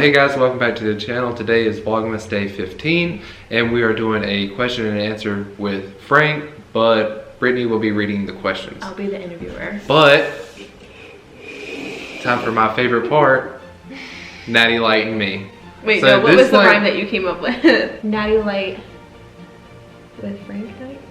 Hey guys, welcome back to the channel. Today is Vlogmas Day 15 and we are doing a question and answer with Frank, but Brittany will be reading the questions. I'll be the interviewer. But, time for my favorite part, Natty Light and me. Wait, so no, what was the rhyme that you came up with? Natty Light with Frank Night?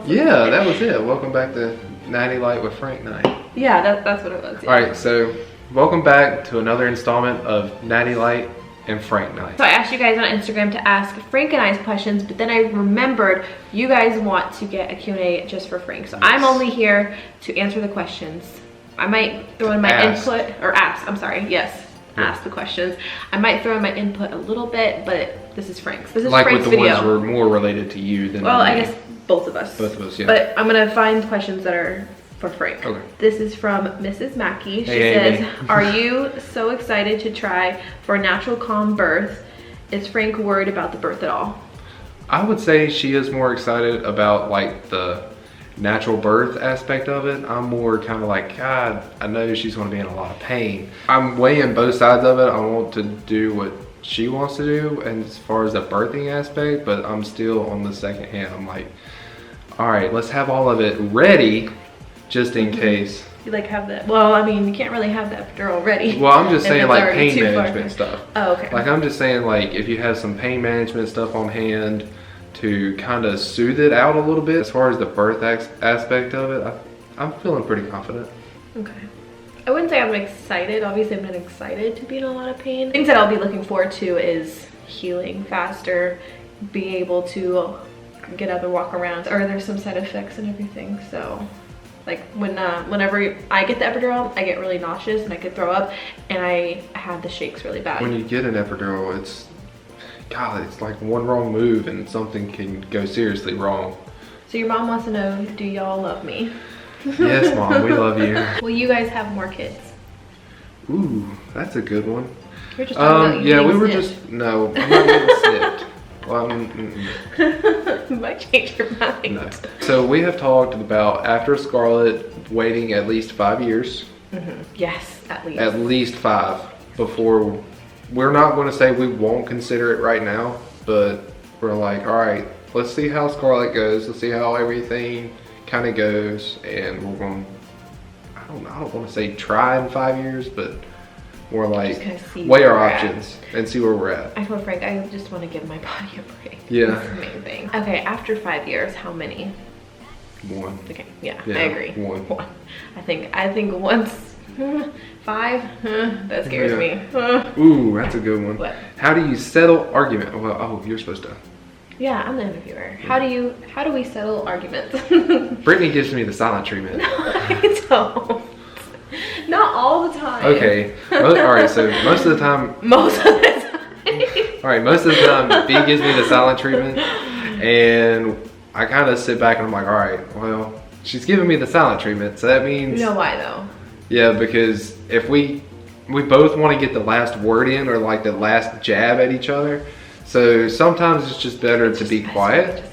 Yeah, that was it. Welcome back to Natty Light with Frank Night. Yeah, that's what it was. Yeah. Alright, so welcome back to another installment of Natty Light and Frank Night. So I asked you guys on Instagram to ask Frank and I's questions, but then I remembered you guys want to get a Q&A just for Frank. So yes. I'm only here to answer the questions. I might throw in my input, or ask, I'm sorry, yes. Ask the questions. I might throw in my input a little bit, but this is Frank's. This is like Frank's with the video. ones were more related to you than well, me. I guess both of us. Both of us, yeah. But I'm gonna find questions that are for Frank. Okay. This is from Mrs. Mackey. She says, are you so excited to try for a natural calm birth? Is Frank worried about the birth at all? I would say she is more excited about like the natural birth aspect of it. I'm more kind of like, God, I know she's going to be in a lot of pain. I'm weighing both sides of it. I want to do what she wants to do and as far as the birthing aspect, but I'm still on the second hand. I'm like, all right, let's have all of it ready just in case. You like have that? Well, I mean, you can't really have the epidural ready. Well, I'm just saying like pain management stuff. Oh, okay. Like I'm just saying like if you have some pain management stuff on hand to kind of soothe it out a little bit. As far as the birth aspect of it, I'm feeling pretty confident. Okay. I wouldn't say I'm excited. Obviously, I'm not excited to be in a lot of pain. Things that I'll be looking forward to is healing faster, being able to get up and walk around, or there's some side effects and everything. So, like whenever I get the epidural, I get really nauseous and I could throw up, and I have the shakes really bad. When you get an epidural, God, it's like one wrong move and something can go seriously wrong. So your mom wants to know, do y'all love me? Yes, Mom, we love you. Will you guys have more kids? Ooh, that's a good one. You're just talking about yeah, we were snipped. just, no, I'm not getting snipped. Well, You might change your mind. No. So we have talked about after Scarlett waiting at least 5 years. Yes, at least. At least 5 before. We're not going to say we won't consider it right now, but we're like, all right, let's see how Scarlett goes. Let's see how everything kind of goes, and we're going. I don't want to say try in 5 years, but more like weigh our options and see where we're at. I told Frank I just want to give my body a break. Yeah. That's the main thing. Okay, after 5 years, how many? 1. Okay, yeah, I agree. 1. I think once. 5? That scares me. Ooh, that's a good one. What? How do you settle argument? Well, oh, you're supposed to. Yeah, I'm the interviewer. Yeah. How do we settle arguments? Brittany gives me the silent treatment. No, I don't. Not all the time. Okay. All right. So most of the time. Most of the time. All right. Most of the time, B gives me the silent treatment, and I kind of sit back and I'm like, all right, well, she's giving me the silent treatment, so that means. You know why though? Yeah, because if we both want to get the last word in or like the last jab at each other, so sometimes it's just better to be quiet.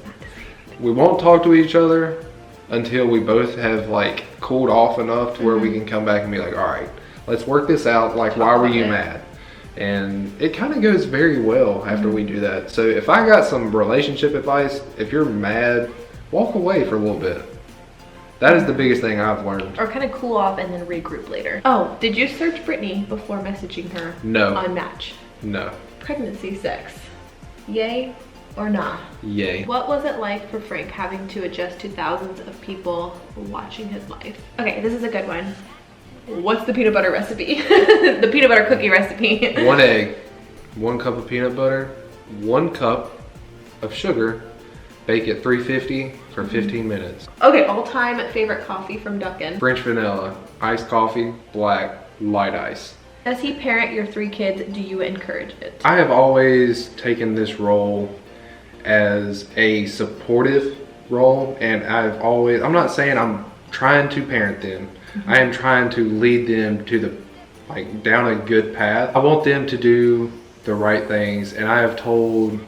We won't talk to each other until we both have like cooled off enough to where we can come back and be like, all right, let's work this out. Like, why were you mad? And it kind of goes very well after we do that. So if I got some relationship advice, if you're mad, walk away for a little bit. That is the biggest thing I've learned. Or kind of cool off and then regroup later. Oh, did you search Britney before messaging her? No. On Match? No. Pregnancy sex. Yay or nah? Yay. What was it like for Frank having to adjust to thousands of people watching his life? Okay, this is a good one. What's the peanut butter recipe? The peanut butter cookie recipe. 1 egg, 1 cup of peanut butter, 1 cup of sugar, bake at 350 for 15 minutes. Okay, all-time favorite coffee from Dunkin'. French vanilla, iced coffee, black, light ice. As he parent your 3 kids, do you encourage it? I have always taken this role as a supportive role, and I'm not saying I'm trying to parent them. I am trying to lead them to down a good path. I want them to do the right things, and I have told,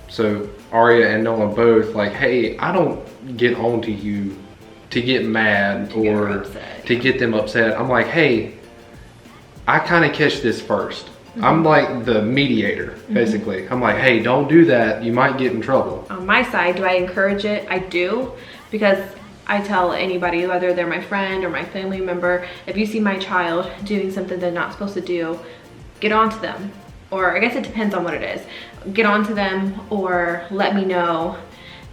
so Aria and Noah both, like, hey, I don't get on to you to get mad or to get them upset. I'm like, hey, I kind of catch this first. I'm like the mediator, basically. I'm like, hey, don't do that. You might get in trouble. On my side, do I encourage it? I do, because I tell anybody, whether they're my friend or my family member, if you see my child doing something they're not supposed to do, get on to them. Or I guess it depends on what it is. Get on to them or let me know.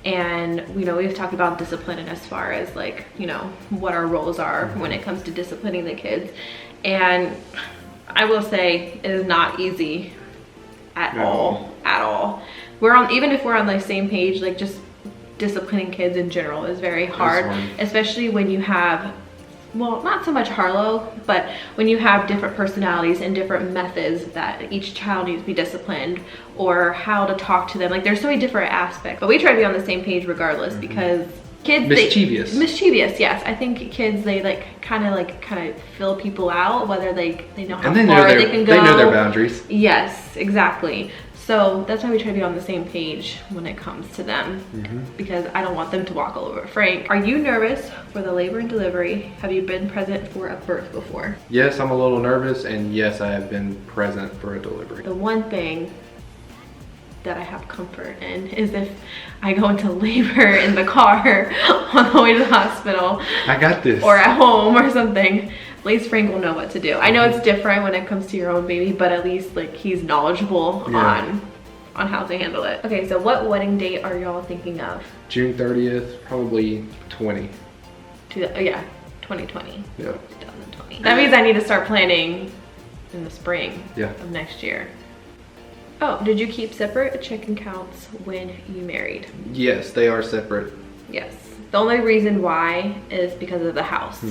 And, you know, we've talked about discipline and as far as like, you know, what our roles are when it comes to disciplining the kids. And I will say it is not easy at all. Even if we're on the same page, like just disciplining kids in general is very hard, especially when you have, well, not so much Harlow, but when you have different personalities and different methods that each child needs to be disciplined, or how to talk to them. Like there's so many different aspects, but we try to be on the same page regardless, because kids, mischievous, yes. I think kids, they kind of fill people out, whether they know how far they can go. They know their boundaries. Yes, exactly. So that's why we try to be on the same page when it comes to them, because I don't want them to walk all over Frank. Are you nervous for the labor and delivery? Have you been present for a birth before? Yes, I'm a little nervous, and yes, I have been present for a delivery. The one thing that I have comfort in is if I go into labor in the car on the way to the hospital. I got this. Or at home or something. At least Frank will know what to do. I know it's different when it comes to your own baby, but at least like he's knowledgeable on how to handle it. Okay, so what wedding date are y'all thinking of? June 30th, probably 20. 2020. Yeah. 2020. That means I need to start planning in the spring of next year. Oh, did you keep separate chicken counts when you married? Yes, they are separate. Yes. The only reason why is because of the house.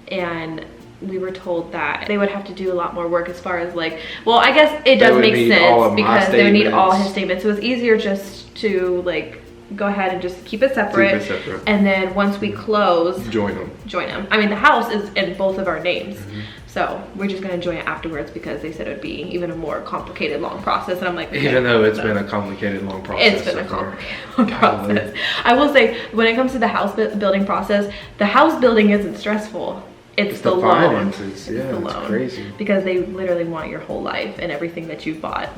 And we were told that they would have to do a lot more work as far as like, well, I guess it does make sense because they would need all his statements. So it's easier just to like go ahead and just keep it separate. And then once we close, join them. I mean, the house is in both of our names. So we're just gonna join it afterwards because they said it would be even a more complicated, long process. And I'm like, okay, even though it's been a complicated, long process. It's been a complicated, long process. I will say, when it comes to the house building process, the house building isn't stressful. It's the loan. Finances. It's crazy. Because they literally want your whole life and everything that you've bought.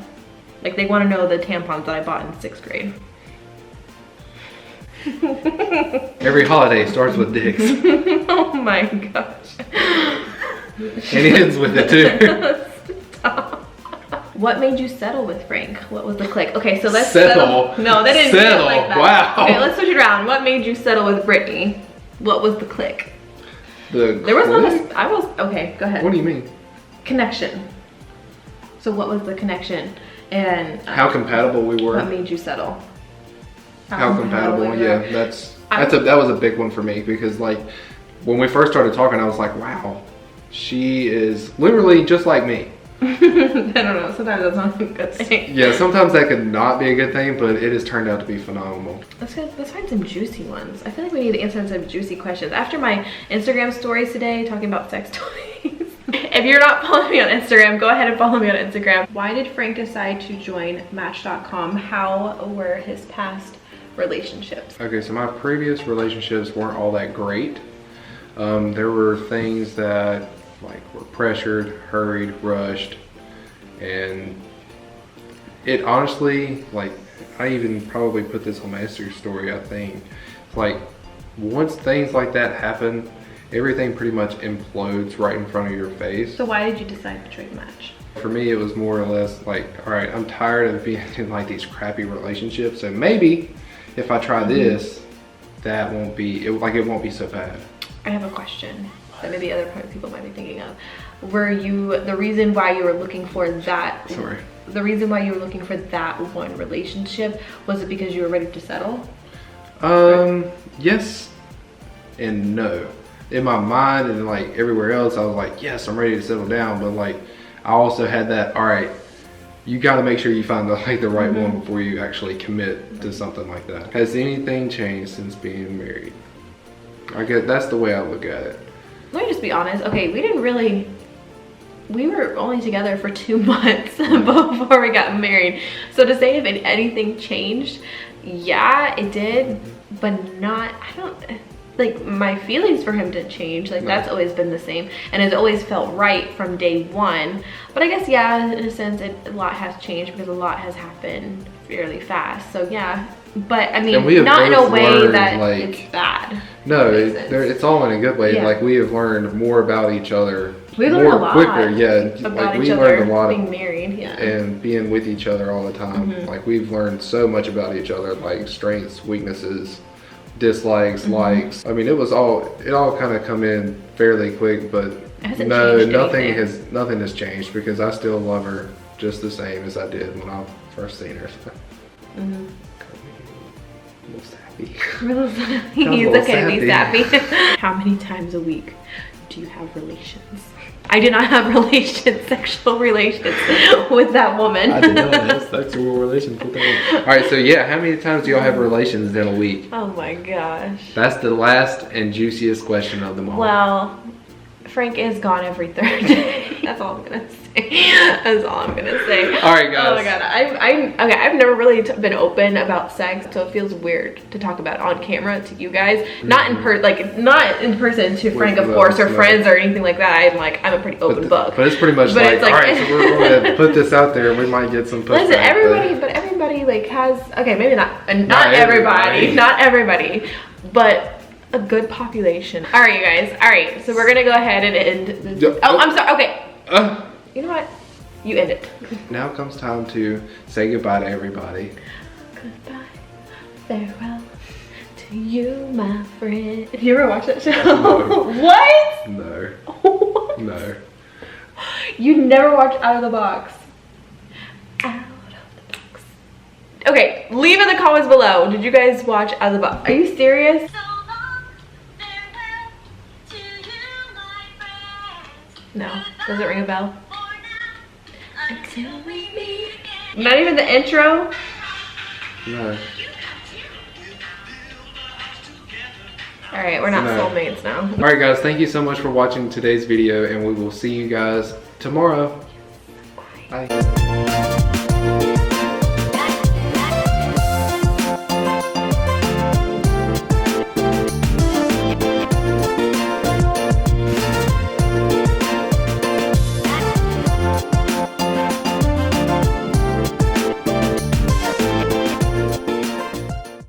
Like they want to know the tampons that I bought in 6th grade. Every holiday starts with dicks. Oh my gosh. And it ends with it too. Stop. What made you settle with Frank? What was the click? Okay, so let's settle. No, that didn't settle like that. Wow. Okay, let's switch it around. What made you settle with Britney? What was the click? Okay, go ahead. What do you mean? Connection. So what was the connection? And how compatible we were. What made you settle? How compatible, yeah. That was a big one for me because like when we first started talking, I was like, wow, she is literally just like me. I don't know, sometimes that's not a good thing. Yeah, sometimes that could not be a good thing, but it has turned out to be phenomenal. Let's find some juicy ones. I feel like we need to answer some juicy questions. After my Instagram stories today, talking about sex toys. If you're not following me on Instagram, go ahead and follow me on Instagram. Why did Frank decide to join Match.com? How were his past relationships? Okay, so my previous relationships weren't all that great. There were things that like were pressured, hurried, rushed, and it honestly, like I even probably put this on my Instagram story, I think, like once things like that happen, everything pretty much implodes right in front of your face. So why did you decide to join Match? For me, it was more or less like, all right, I'm tired of being in like these crappy relationships, so maybe if I try this, that won't be, it won't be so bad. I have a question that maybe other people might be thinking of. The reason why you were looking for that, the reason why you were looking for that one relationship, was it because you were ready to settle? Yes and no. In my mind and like everywhere else, I was like, yes, I'm ready to settle down. But like, I also had that, all right, you got to make sure you find the right one before you actually commit to something like that. Has anything changed since being married? I guess that's the way I look at it. Let me just be honest. Okay, we were only together for 2 months before we got married. So to say if anything changed, yeah, it did, but not, like my feelings for him didn't change. Like that's always been the same and it's always felt right from day one. But I guess, yeah, in a sense, a lot has changed because a lot has happened fairly fast. So yeah, but I mean, not in a way that like, it's bad. No, it's all in a good way. Yeah. Like we have learned more about each other. We learned a lot quicker, yeah. About like each we other, learned a lot being married, yeah. And being with each other all the time. Like we've learned so much about each other, like strengths, weaknesses, dislikes, likes. I mean, it all kind of come in fairly quick, but nothing has changed because I still love her just the same as I did when I first seen her. So. A little sappy. He's okay, be sappy. How many times a week do you have relations? I did not have sexual relations with that woman. I did not have sexual relations with that woman. All right, so yeah, how many times do y'all have relations in a week? Oh my gosh. That's the last and juiciest question of them all. Well, Frank is gone every third day. That's all I'm gonna say. That's all I'm gonna say. All right, guys. Oh my god, I've never really been open about sex, so it feels weird to talk about it on camera to you guys. Not in person to Frank, of course, or friends or anything like that. I'm a pretty open book. But it's pretty much like, all right, so we're gonna put this out there. We might get some pushback. Listen, everybody like has, okay, maybe not everybody, but a good population. All right, you guys. All right, so we're gonna go ahead and end this. Oh, I'm sorry. Okay. You know what? You end it. Now comes time to say goodbye to everybody. Goodbye, farewell to you, my friend. Did you ever watch that show? No. What? No. What? No. You never watched Out of the Box? Out of the Box. Okay, leave in the comments below. Did you guys watch Out of the Box? Are you serious? No. Does it ring a bell? Until we meet again. Not even the intro? No. Alright, we're not soulmates now. Alright guys, thank you so much for watching today's video and we will see you guys tomorrow. Bye.